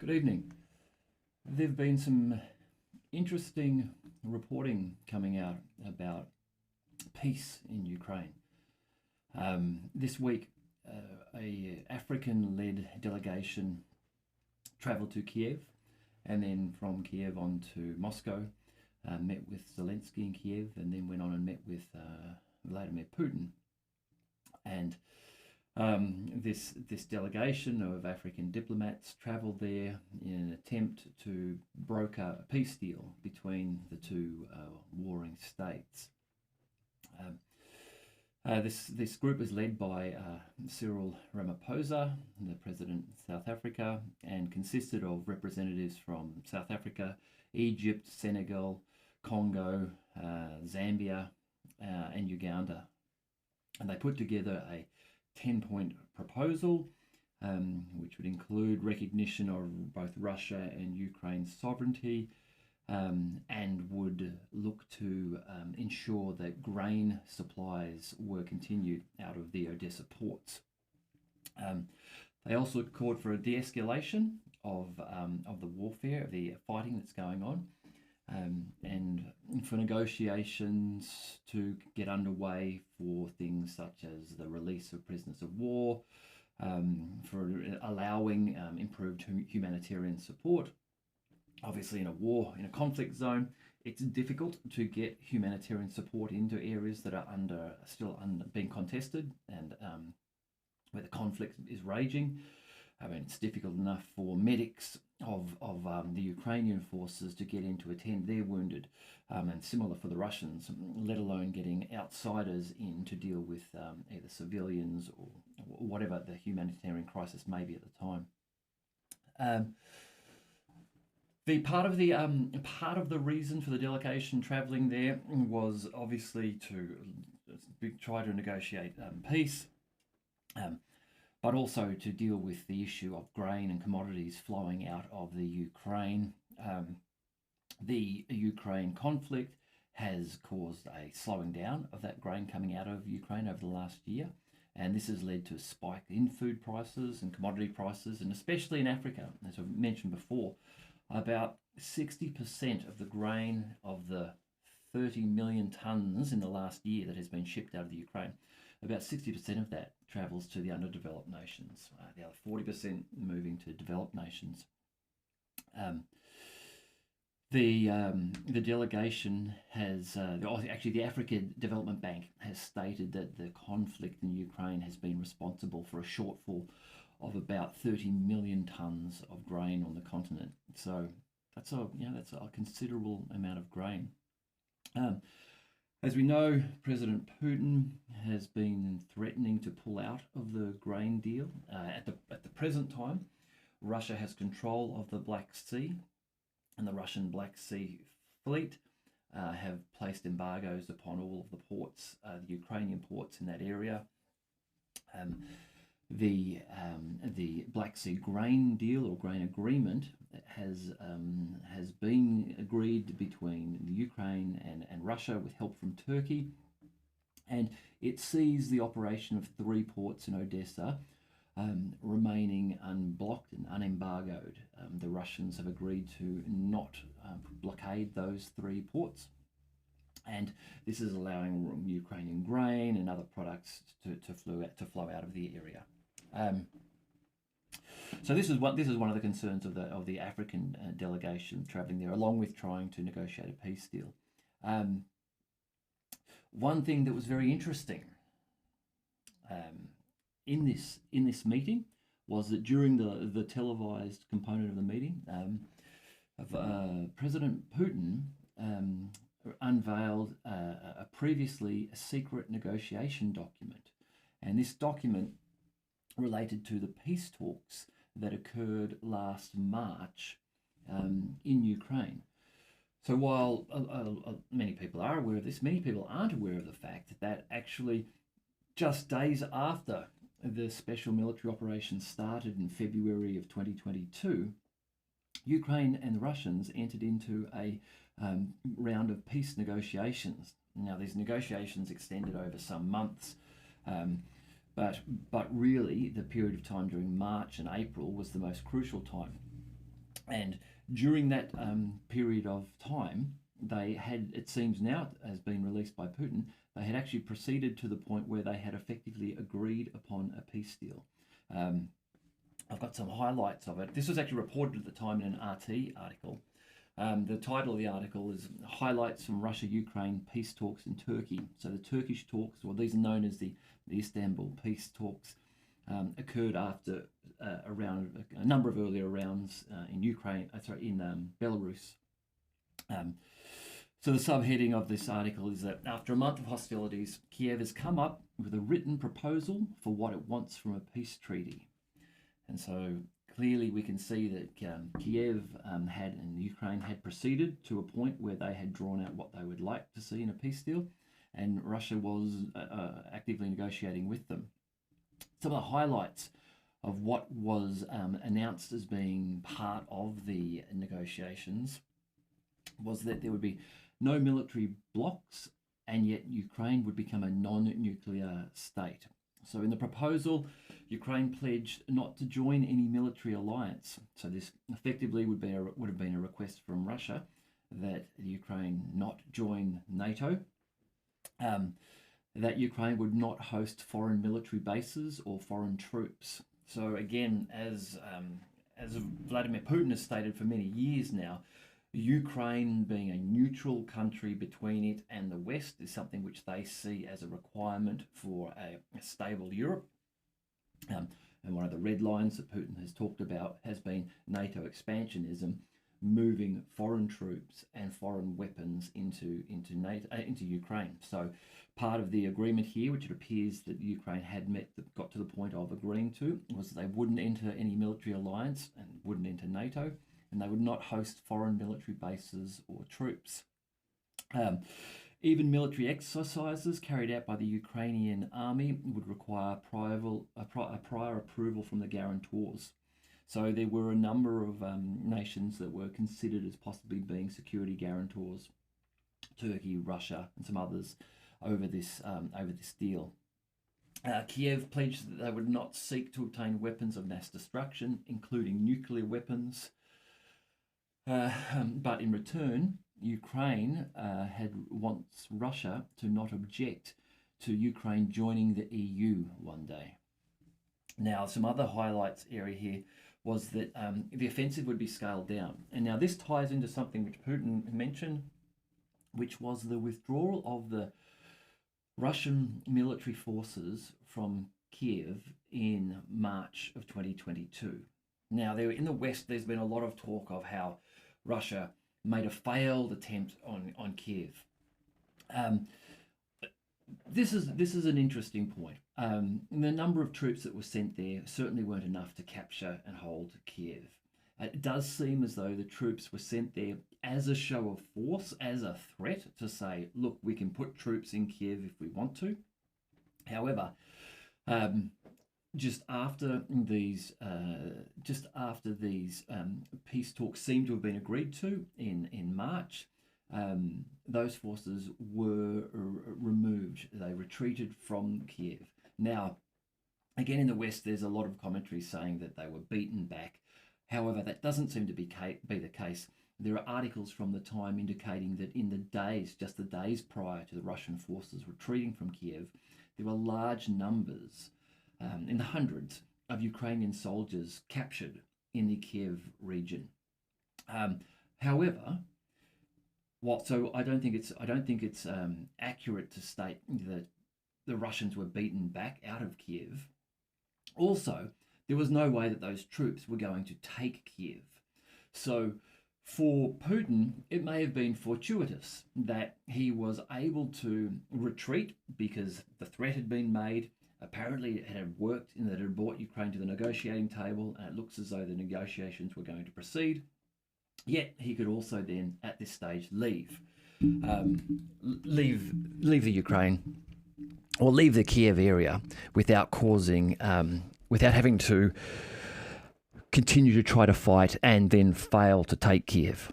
Good evening. There have been some interesting reporting coming out about peace in Ukraine. This week, a African-led delegation travelled to Kiev, and then from Kiev on to Moscow, met with Zelensky in Kiev, and then went on and met with Vladimir Putin. And this delegation of African diplomats travelled there in an attempt to broker a peace deal between the two warring states. This group is led by Cyril Ramaphosa, the president of South Africa, and consisted of representatives from South Africa, Egypt, Senegal, Congo, Zambia, and Uganda. And they put together a 10-point proposal, which would include recognition of both Russia and Ukraine's sovereignty, and would look to ensure that grain supplies were continued out of the Odessa ports. They also called for a de-escalation of the warfare, of the fighting that's going on, and for negotiations to get underway for things such as the release of prisoners of war, for allowing improved humanitarian support. Obviously, in a war, in a conflict zone, it's difficult to get humanitarian support into areas that are still being contested and where the conflict is raging. I mean, it's difficult enough for medics of the Ukrainian forces to get in to attend their wounded, and similar for the Russians, let alone getting outsiders in to deal with either civilians or whatever the humanitarian crisis may be at the time. The part of the reason for the delegation travelling there was obviously to try to negotiate peace, but also to deal with the issue of grain and commodities flowing out of the Ukraine. The Ukraine conflict has caused a slowing down of that grain coming out of Ukraine over the last year, and this has led to a spike in food prices and commodity prices, and especially in Africa, as I've mentioned before. About 60% of the grain of the 30 million tonnes in the last year that has been shipped out of the Ukraine, about 60% of that travels to the underdeveloped nations, the other 40% moving to developed nations. The delegation has, actually the African Development Bank has stated that the conflict in Ukraine has been responsible for a shortfall of about 30 million tonnes of grain on the continent. So that's a considerable amount of grain. As we know, President Putin has been threatening to pull out of the grain deal. At the present time, Russia has control of the Black Sea, and the Russian Black Sea fleet have placed embargoes upon all of the ports, the Ukrainian ports in that area. The Black Sea grain deal or grain agreement has been agreed between the Ukraine and Russia with help from Turkey, and it sees the operation of 3 ports in Odessa remaining unblocked and unembargoed. The Russians have agreed to not blockade those 3 ports, and this is allowing Ukrainian grain and other products to flow out of the area. So this is one of the concerns of the African delegation travelling there, along with trying to negotiate a peace deal. One thing that was very interesting in this meeting was that during the televised component of the meeting, President Putin unveiled a previously secret negotiation document, and this document related to the peace talks that occurred last March in Ukraine. So while many people are aware of this, many people aren't aware of the fact that actually just days after the special military operation started in February of 2022, Ukraine and the Russians entered into a round of peace negotiations. Now, these negotiations extended over some months, but really the period of time during March and April was the most crucial time. And during that period of time, they had, it seems now has been released by Putin, they had actually proceeded to the point where they had effectively agreed upon a peace deal. I've got some highlights of it. This was actually reported at the time in an RT article. The title of the article is Highlights from Russia-Ukraine Peace Talks in Turkey. So the Turkish talks, or these are known as the Istanbul peace talks, occurred after around a number of earlier rounds in Ukraine, in Belarus. So the subheading of this article is that after a month of hostilities, Kiev has come up with a written proposal for what it wants from a peace treaty. And so clearly we can see that Kiev and Ukraine had proceeded to a point where they had drawn out what they would like to see in a peace deal, and Russia was actively negotiating with them. Some of the highlights of what was announced as being part of the negotiations was that there would be no military blocs, and yet Ukraine would become a non-nuclear state. So in the proposal, Ukraine pledged not to join any military alliance. So this effectively would have been a request from Russia that Ukraine not join NATO, that Ukraine would not host foreign military bases or foreign troops. So again, as Vladimir Putin has stated for many years now, Ukraine being a neutral country between it and the West is something which they see as a requirement for a stable Europe. And one of the red lines that Putin has talked about has been NATO expansionism, moving foreign troops and foreign weapons into Ukraine. So part of the agreement here, which it appears that Ukraine had got to the point of agreeing to, was that they wouldn't enter any military alliance and wouldn't enter NATO, and they would not host foreign military bases or troops. Even military exercises carried out by the Ukrainian army would require a prior approval from the guarantors. So there were a number of nations that were considered as possibly being security guarantors, Turkey, Russia, and some others, over this deal. Kiev pledged that they would not seek to obtain weapons of mass destruction, including nuclear weapons. But in return, Ukraine wants Russia to not object to Ukraine joining the EU one day. Now, some other highlights area here was that the offensive would be scaled down. And now this ties into something which Putin mentioned, which was the withdrawal of the Russian military forces from Kiev in March of 2022. Now, in the West, there's been a lot of talk of how Russia made a failed attempt on Kiev. This is an interesting point. The number of troops that were sent there certainly weren't enough to capture and hold Kiev. It does seem as though the troops were sent there as a show of force, as a threat to say, look, we can put troops in Kiev if we want to. However, just after these peace talks seem to have been agreed to in March, those forces were removed. They retreated from Kiev. Now, again, in the West, there's a lot of commentary saying that they were beaten back. However, that doesn't seem to be the case. There are articles from the time indicating that in just the days prior to the Russian forces retreating from Kiev, there were large numbers, in the hundreds, of Ukrainian soldiers captured in the Kiev region. However, so I don't think it's accurate to state that the Russians were beaten back out of Kiev. Also, there was no way that those troops were going to take Kiev. So for Putin, it may have been fortuitous that he was able to retreat because the threat had been made. Apparently it had worked in that it had brought Ukraine to the negotiating table, and it looks as though the negotiations were going to proceed. Yet he could also then, at this stage, leave the Ukraine, or leave the Kiev area without having to continue to try to fight and then fail to take Kiev.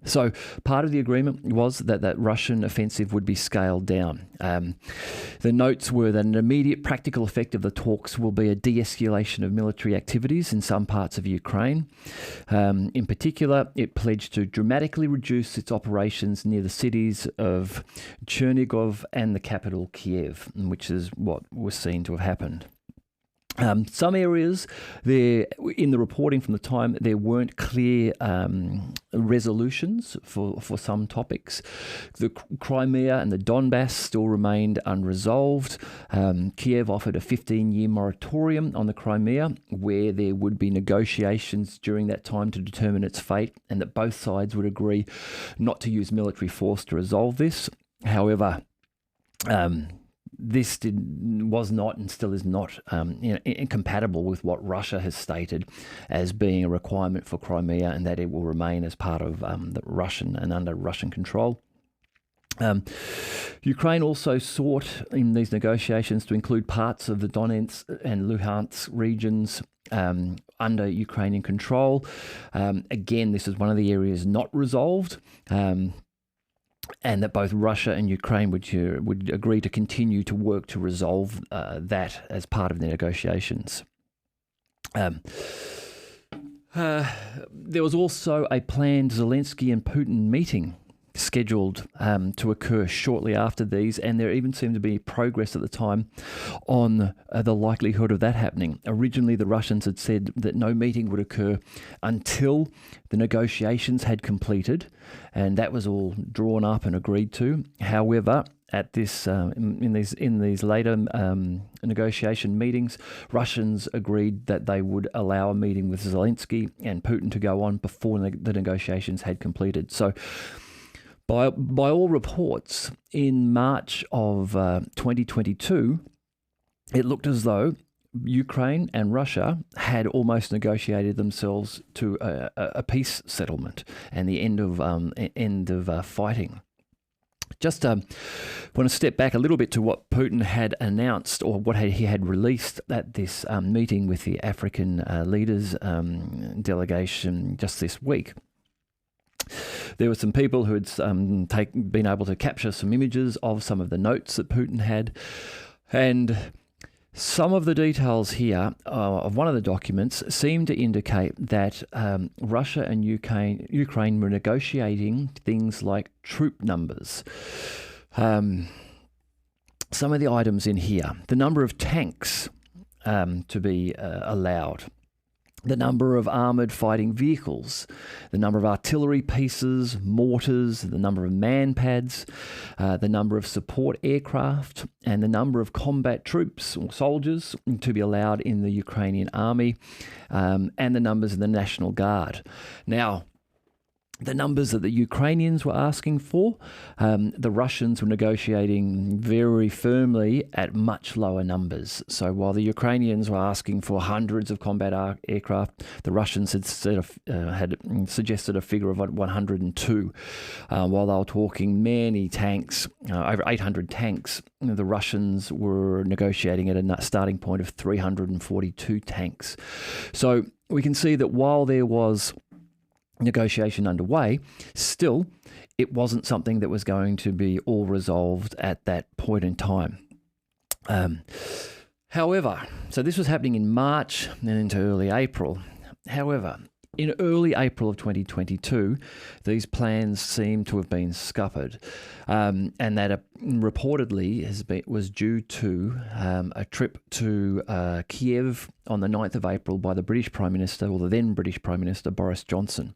So part of the agreement was that Russian offensive would be scaled down. The notes were that an immediate practical effect of the talks will be a de-escalation of military activities in some parts of Ukraine. In particular, it pledged to dramatically reduce its operations near the cities of Chernigov and the capital Kiev, which is what was seen to have happened. Some areas there in the reporting from the time, there weren't clear resolutions for some topics. The Crimea and the Donbass still remained unresolved. Kiev offered a 15-year moratorium on the Crimea, where there would be negotiations during that time to determine its fate, and that both sides would agree not to use military force to resolve this. However, this was not and still is not incompatible with what Russia has stated as being a requirement for Crimea, and that it will remain as part of the Russian and under Russian control. Ukraine also sought in these negotiations to include parts of the Donetsk and Luhansk regions under Ukrainian control. Again, this is one of the areas not resolved. And that both Russia and Ukraine would agree to continue to work to resolve that as part of the negotiations. There was also a planned Zelensky and Putin meeting scheduled to occur shortly after these, and there even seemed to be progress at the time on the likelihood of that happening. Originally, the Russians had said that no meeting would occur until the negotiations had completed, and that was all drawn up and agreed to. However, at this in these later negotiation meetings, Russians agreed that they would allow a meeting with Zelensky and Putin to go on before the negotiations had completed. So, by all reports, in March of 2022, it looked as though Ukraine and Russia had almost negotiated themselves to a peace settlement and the end of fighting. Just want to step back a little bit to what Putin had announced, or what he had released at this meeting with the African leaders delegation just this week. There were some people who had been able to capture some images of some of the notes that Putin had, and some of the details here of one of the documents seem to indicate that Russia and Ukraine were negotiating things like troop numbers. Some of the items in here: the number of tanks to be allowed, the number of armoured fighting vehicles, the number of artillery pieces, mortars, the number of man-pads, the number of support aircraft, and the number of combat troops or soldiers to be allowed in the Ukrainian army, and the numbers of the National Guard. Now, the numbers that the Ukrainians were asking for, the Russians were negotiating very firmly at much lower numbers. So while the Ukrainians were asking for hundreds of combat aircraft, the Russians had suggested a figure of 102. While they were talking many tanks, over 800 tanks, the Russians were negotiating at a starting point of 342 tanks. So we can see that while there was negotiation underway, still it wasn't something that was going to be all resolved at that point in time. However, so this was happening in March and into early April. However, in early April of 2022, these plans seem to have been scuppered, and that reportedly was due to a trip to Kiev on the 9th of April by the British Prime Minister, or the then British Prime Minister, Boris Johnson,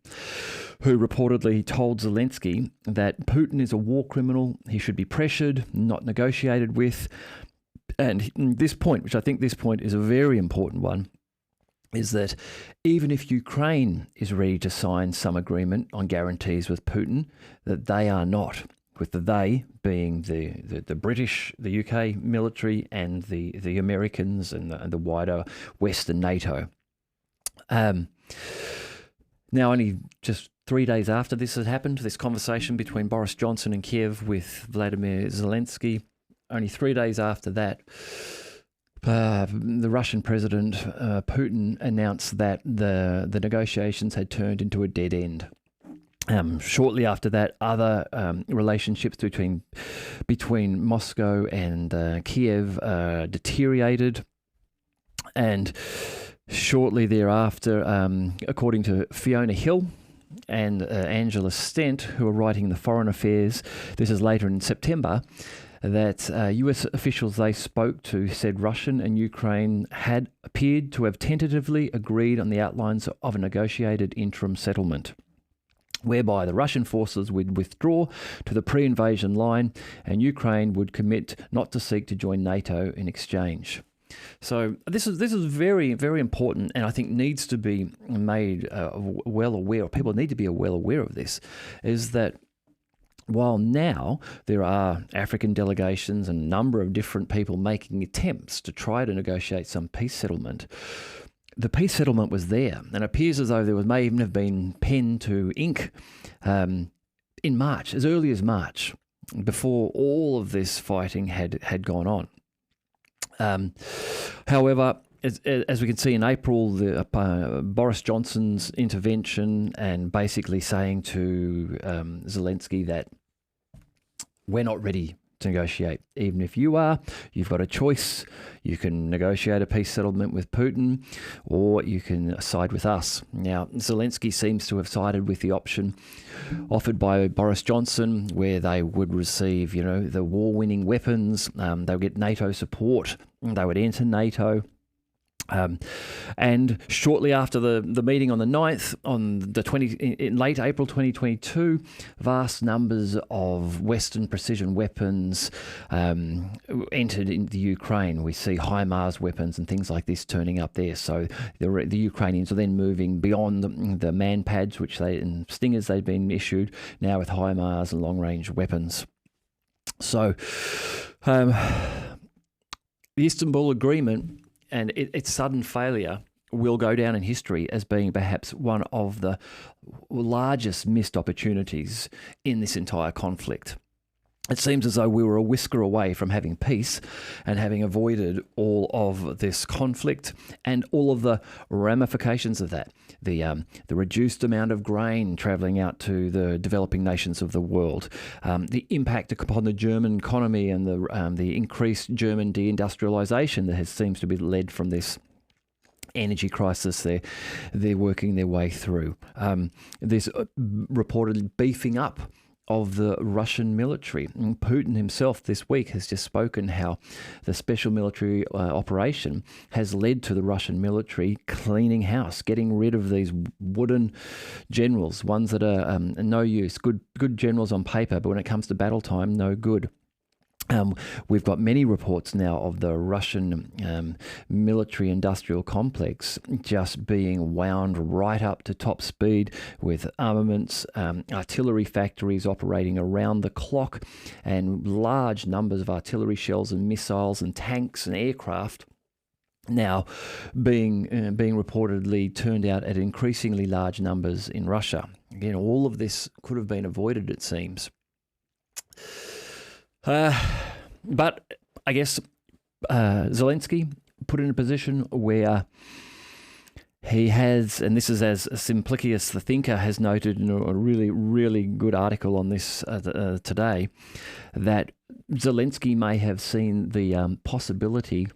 who reportedly told Zelensky that Putin is a war criminal, he should be pressured, not negotiated with. And this point, which I think this point is a very important one, is that even if Ukraine is ready to sign some agreement on guarantees with Putin, that they are not, with the they being the British, the UK military, and the Americans and the wider Western NATO. Now, only just 3 days after this had happened, this conversation between Boris Johnson and Kiev with Vladimir Zelensky, only 3 days after that, the Russian President Putin announced that the negotiations had turned into a dead end. Shortly after that, other relationships between Moscow and Kiev deteriorated, and shortly thereafter, according to Fiona Hill and Angela Stent, who are writing the Foreign Affairs, this is later in September, that US officials they spoke to said Russian and Ukraine had appeared to have tentatively agreed on the outlines of a negotiated interim settlement, whereby the Russian forces would withdraw to the pre-invasion line and Ukraine would commit not to seek to join NATO in exchange. So this is very, very important, and I think needs to be made well aware, or people need to be well aware of this, is that while now there are African delegations and a number of different people making attempts to try to negotiate some peace settlement, the peace settlement was there, and it appears as though there may even have been pen to ink in March, as early as March, before all of this fighting had gone on. However, as we can see in April, Boris Johnson's intervention and basically saying to Zelensky that we're not ready to negotiate. Even if you are, you've got a choice. You can negotiate a peace settlement with Putin, or you can side with us. Now, Zelensky seems to have sided with the option offered by Boris Johnson, where they would receive, the war-winning weapons. They would get NATO support. They would enter NATO. And shortly after the meeting on the 9th, in late April 2022, vast numbers of Western precision weapons entered into Ukraine. We see HIMARS weapons and things like this turning up there. So the Ukrainians are then moving beyond the man-pads, and Stingers they'd been issued, now with HIMARS and long-range weapons. So the Istanbul Agreement and its sudden failure will go down in history as being perhaps one of the largest missed opportunities in this entire conflict. It seems as though we were a whisker away from having peace and having avoided all of this conflict and all of the ramifications of that. The reduced amount of grain travelling out to the developing nations of the world, the impact upon the German economy and the increased German deindustrialisation that seems to be led from this energy crisis they're working their way through. This reported beefing up of the Russian military. And Putin himself this week has just spoken how the special military operation has led to the Russian military cleaning house, getting rid of these wooden generals, ones that are no use, good generals on paper, but when it comes to battle time, no good. We've got many reports now of the Russian military industrial complex just being wound right up to top speed with armaments, artillery factories operating around the clock, and large numbers of artillery shells and missiles and tanks and aircraft now being reportedly turned out at increasingly large numbers in Russia. Again, all of this could have been avoided, it seems. But I guess Zelensky put in a position where he has, and this is as Simplicius the Thinker has noted in a really, really good article on this today, that Zelensky may have seen the possibility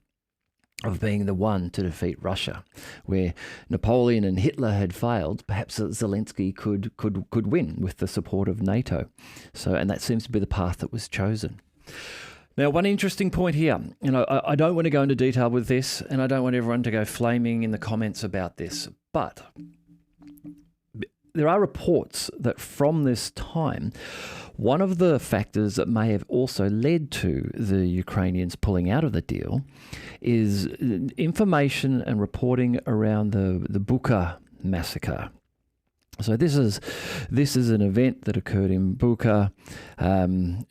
of being the one to defeat Russia. Where Napoleon and Hitler had failed, perhaps Zelensky could win with the support of NATO. And that seems to be the path that was chosen. Now, one interesting point here, I don't want to go into detail with this, and I don't want everyone to go flaming in the comments about this, but there are reports that from this time, one of the factors that may have also led to the Ukrainians pulling out of the deal is information and reporting around the Bucha massacre. So this is an event that occurred in Bucha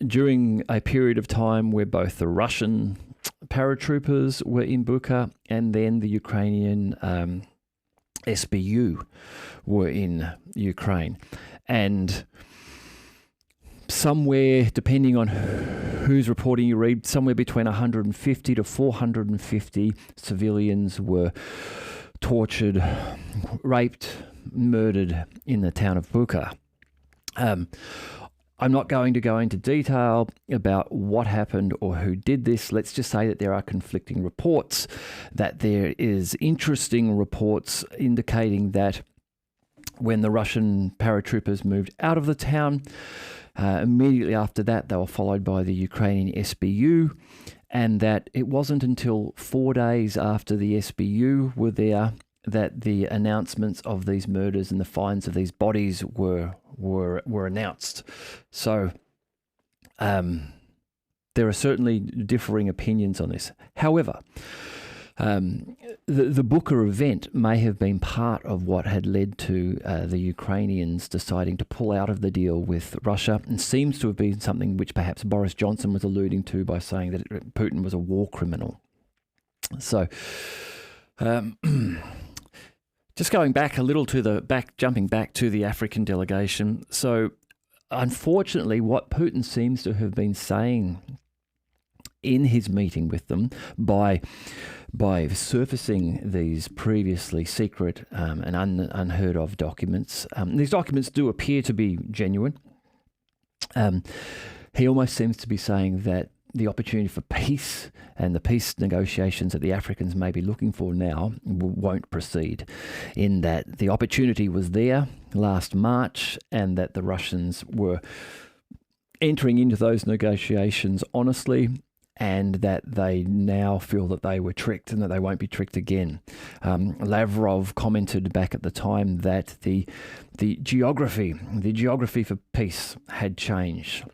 during a period of time where both the Russian paratroopers were in Bucha and then the Ukrainian SBU were in Ukraine. And somewhere, depending on whose reporting you read, somewhere between 150 to 450 civilians were tortured, raped, murdered in the town of Bucha. I'm not going to go into detail about what happened or who did this. Let's just say that there are conflicting reports, that there is interesting reports indicating that when the Russian paratroopers moved out of the town, immediately after that, they were followed by the Ukrainian SBU, and that it wasn't until 4 days after the SBU were there that the announcements of these murders and the finds of these bodies were announced. So there are certainly differing opinions on this. However, the Bucha event may have been part of what had led to the Ukrainians deciding to pull out of the deal with Russia, and seems to have been something which perhaps Boris Johnson was alluding to by saying that Putin was a war criminal. So just going back a little to jumping back to the African delegation. So unfortunately, what Putin seems to have been saying in his meeting with them by surfacing these previously secret and unheard of documents. These documents do appear to be genuine. He almost seems to be saying that the opportunity for peace and the peace negotiations that the Africans may be looking for now won't proceed, in that the opportunity was there last March and that the Russians were entering into those negotiations honestly, and that they now feel that they were tricked and that they won't be tricked again. Lavrov commented back at the time that the geography for peace had changed.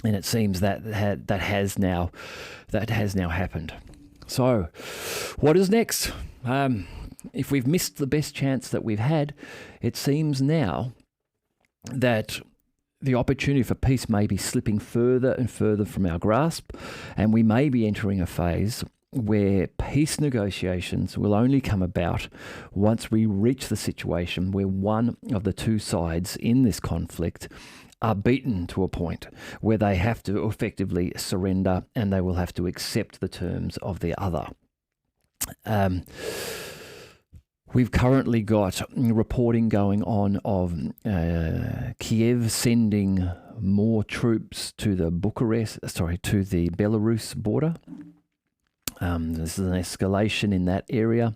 And it seems that has now happened. So, what is next? If we've missed the best chance that we've had, it seems now that the opportunity for peace may be slipping further and further from our grasp, and we may be entering a phase where peace negotiations will only come about once we reach the situation where one of the two sides in this conflict are beaten to a point where they have to effectively surrender and they will have to accept the terms of the other. We've currently got reporting going on of Kiev sending more troops to the Belarus border. This is an escalation in that area.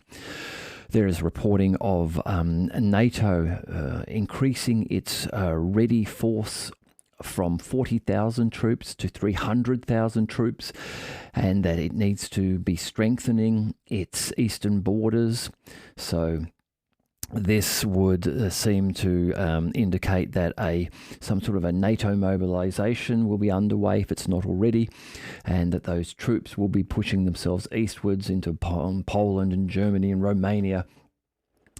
There is reporting of NATO increasing its ready force from 40,000 troops to 300,000 troops, and that it needs to be strengthening its eastern borders. So this would seem to indicate that some sort of a NATO mobilization will be underway if it's not already, and that those troops will be pushing themselves eastwards into Poland and Germany and Romania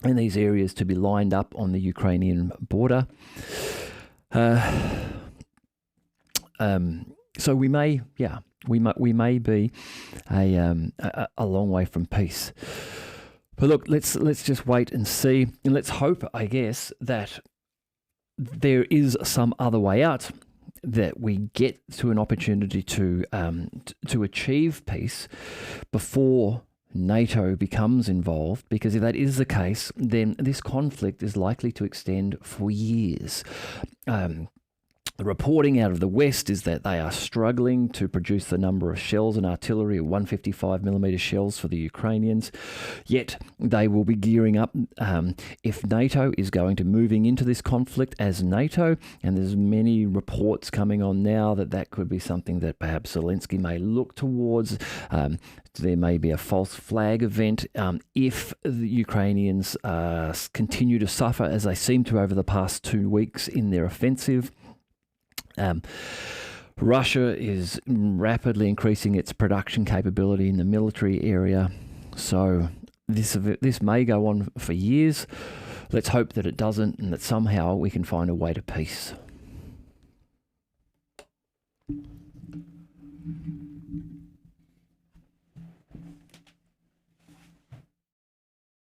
and these areas to be lined up on the Ukrainian border. So we may be a long way from peace. But look, let's just wait and see, and let's hope, I guess, that there is some other way out, that we get to an opportunity to achieve peace before NATO becomes involved, because if that is the case, then this conflict is likely to extend for years. The reporting out of the West is that they are struggling to produce the number of shells and artillery of 155mm shells for the Ukrainians, yet they will be gearing up if NATO is going to moving into this conflict as NATO, and there's many reports coming on now that could be something that perhaps Zelensky may look towards. There may be a false flag event if the Ukrainians continue to suffer, as they seem to over the past 2 weeks in their offensive. Russia is rapidly increasing its production capability in the military area, so this may go on for years. Let's hope that it doesn't, and that somehow we can find a way to peace.